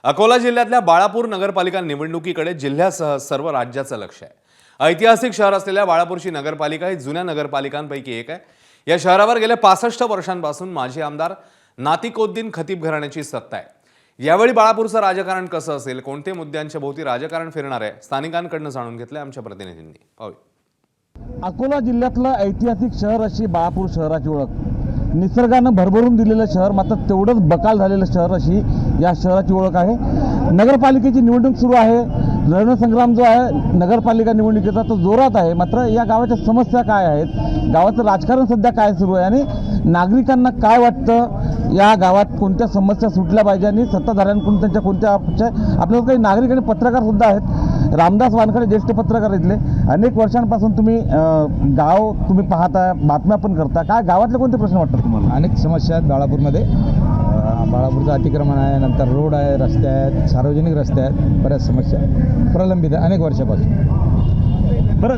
अकोला जिल्ह्यातल्या बाळापूर नगरपालिका निवडणुकीकडे जिल्ह्यासह सर्व राज्याचं लक्ष आहे। ऐतिहासिक शहर असलेल्या बाळापूरची नगरपालिका ही जुन्या नगरपालिकांपैकी एक आहे। या शहरावर गेल्या 65 वर्षांपासून माजी आमदार नातिकोद्दीन खतीब घराण्याची सत्ता आहे। यावेळी बाळापूरचं राजकारण कसं असेल, कोणते मुद्द्यांच्या भोवती राजकारण फिरणार आहे, स्थानिकांकडून जाणून घेतले आमच्या प्रतिनिधींनी। पाहूया। अकोला जिल्ह्यातलं ऐतिहासिक शहर अशी बाळापूर शहराची ओळख। निसर्गानं भरभरून दिलेलं शहर, मात्र तेवढंच बकाल झालेलं शहर अशी या शहराची ओळख आहे। नगरपालिकेची निवडणूक सुरू आहे। रणसंग्राम जो आहे नगरपालिका निवडणुकीचा तो जोरात आहे। मात्र या गावाच्या समस्या काय आहेत, गावाचं राजकारण सध्या काय सुरू आहे आणि नागरिकांना काय वाटतं, या गावात कोणत्या समस्या सुटल्या पाहिजे आणि सत्ताधाऱ्यांकडून त्यांच्या कोणत्या अपेक्षा आहे। आपल्याला काही नागरिक आणि पत्रकार सुद्धा आहेत। रामदास वानखडे ज्येष्ठ पत्रकार इथले, अनेक वर्षांपासून तुम्ही गाव तुम्ही पाहता, बातम्या पण करता। काय गावातले कोणते प्रश्न वाटतात तुम्हाला? अनेक समस्या आहेत बाळापूरमध्ये। बाळापूरचं अतिक्रमण आहे, नंतर रोड आहे, रस्ते आहेत, सार्वजनिक रस्ते आहेत, बऱ्याच समस्या प्रलंबित आहे अनेक वर्षापासून। बरं,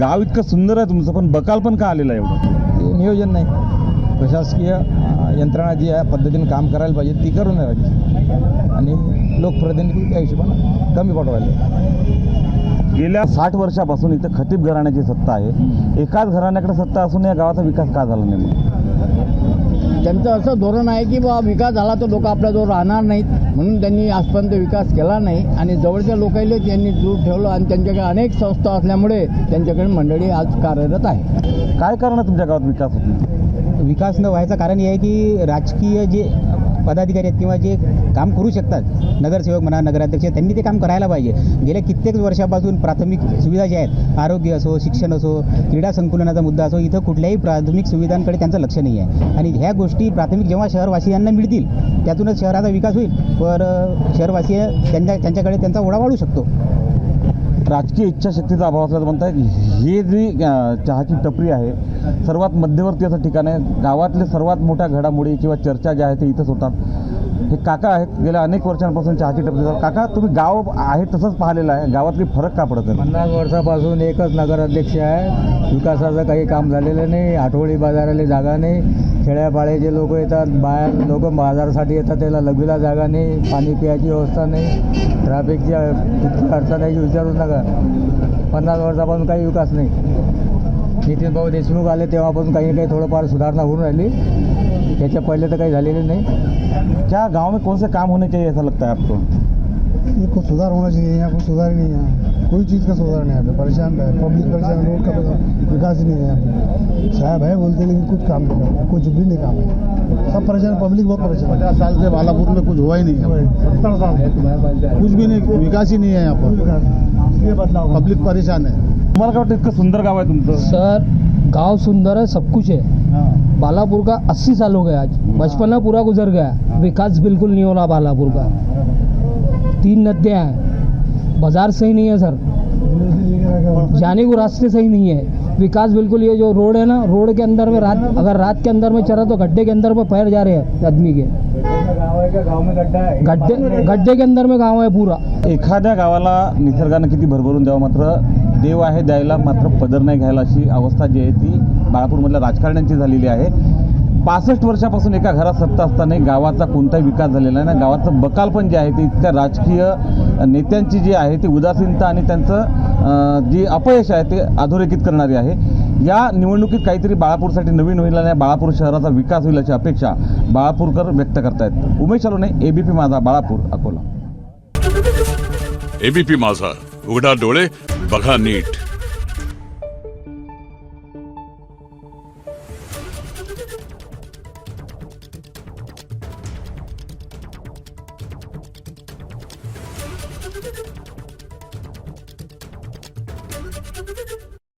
गाव इतकं सुंदर आहे तुमचं, पण बकाल पण का आलेलं आहे एवढं? ते नियोजन नाही, प्रशासकीय यंत्रणा जी आहे पद्धतीने काम करायला पाहिजे ती करून नाही पाहिजे आणि लोकप्रतिनिधी त्या हिशोबाने कमी पडवायला। गेल्या 60 वर्षापासून इथं खतीब घराण्याची सत्ता आहे। एकाच घराण्याकडे सत्ता असून या गावाचा विकास का झाला नाही? त्यांचं असं धोरण आहे की बा विकास झाला तर लोक आपल्याजवळ राहणार नाहीत, म्हणून त्यांनी आजपर्यंत विकास केला नाही आणि जवळच्या लोकांना त्यांनी दूर ठेवलं आणि त्यांच्याकडे अनेक संस्था असल्यामुळे त्यांच्याकडे मंडळी आज कार्यरत आहे। काय कारण आहे तुमच्या गावात विकास होत नाही? विकास न व्हायचं कारण हे आहे की राजकीय जे पदाधिकारी आहेत किंवा जे काम करू शकतात, नगरसेवक म्हणा, नगराध्यक्ष, त्यांनी ते काम करायला पाहिजे। गेल्या कित्येक वर्षापासून प्राथमिक सुविधा ज्या आहेत, आरोग्य असो, शिक्षण असो, क्रीडा संकुलनाचा मुद्दा असो, इथं कुठल्याही प्राथमिक सुविधांकडे त्यांचं लक्ष नाही आहे आणि ह्या गोष्टी प्राथमिक जेव्हा शहरवासियांना मिळतील त्यातूनच शहराचा विकास होईल, वर शहरवासी त्यांच्याकडे त्यांचा ओढा वाढू शकतो। राजकीय इच्छाशक्तीचा अभाव असल्याचं म्हणताय। हे जी चहाची टपरी आहे, सर्वात मध्यवर्ती असं ठिकाण आहे। गावातले सर्वात मोठ्या घडामोडी किंवा चर्चा ज्या आहेत ते इथंच होतात। हे काका आहेत, गेल्या अनेक वर्षांपासून चहाची टपरी चालवतात। काका, तुम्ही गाव आहे तसंच पाहिलेलं आहे, गावातली फरक का पडत आहे? 50 वर्षापासून एकच नगराध्यक्ष आहे, विकासाचं काही काम झालेलं नाही। आठवडी बाजाराला जागा नाही, खेड्यापाड्याचे लोक येतात, बाहेर लोक बाजारासाठी येतात, त्याला लघवीला जागा नाही, पाणी प्यायची व्यवस्था नाही, ट्रॅफिकची इतकी अडचण आहे की विचारू नका। 50 वर्षापासून काही विकास नाही। नितीन भाऊ देशमुख आले तेव्हापासून काही काही थोडंफार सुधारणा होऊन राहिली, त्याच्या पहिले तर काही झालेले नहीं। क्या गांव में कौन से काम होने चाहिए ऐसा लगता है आपको? ये कुछ सुधार होना चाहिए, यहाँ कुछ सुधार ही नहीं है, कोई चीज़ का सुधार नहीं है। यहाँ पे परेशान है पब्लिक, परेशान, रोड का विकास ही नहीं है यहाँ पे। साहब है बोलते लेकिन कुछ काम नहीं करते, कुछ भी नहीं काम है, सब परेशान, पब्लिक बहुत परेशान। 50 साल से बालापुर में कुछ हुआ ही नहीं है, 70 साल कुछ भी नहीं, विकास ही नहीं है यहाँ पर, इसलिए बदलाव। पब्लिक परेशान है। तुम्हाला काय वाटतं इतकं सुंदर गाव आहे तुमचं? सर, गांव सुंदर है, सब कुछ है। बालापुर का 80 साल हो गया आज, बचपना पूरा गुजर गया, विकास बिल्कुल नहीं हो रहा बालापुर का। 3 नदियाँ हैं, बाजार सही नहीं है सर, जाने को रास्ते सही नहीं है, विकास बिल्कुल। ये जो रोड है ना, रोड के अंदर में अगर रात के अंदर में चला तो गड्ढे के अंदर में पैर जा रहे हैं आदमी के। गाव में गड्ढा है, गड्ढे के अंदर में गाँव है पूरा। एखाद्या गावाला निसर्गानं किती भरभरून द्यावं, मात्र देव आहे द्यायला मात्र पदर नाही घ्यायला, अशी अवस्था जी आहे ती बाळापूरमधल्या राजकारण्यांची झालेली आहे। 65 वर्षापासून एका घरात सत्ता असताना गावाचा कोणताही विकास झालेला नाही। गावाचं बकाल पण जे आहे ते इतक्या राजकीय नेत्यांची जी आहे ती उदासीनता आणि त्यांचं जी अपयश आहे ते अधोरेखित करणारी आहे। या निवडणुकीत काहीतरी बाळापूरसाठी नवीन होईल आणि बाळापूर शहराचा विकास होईल अशी अपेक्षा बाळापूरकर व्यक्त करतायत। उमेश अलोने, एबीपी माझा, बाळापूर, अकोला। एबीपी माझा, उघडा डोळे बघा नीट।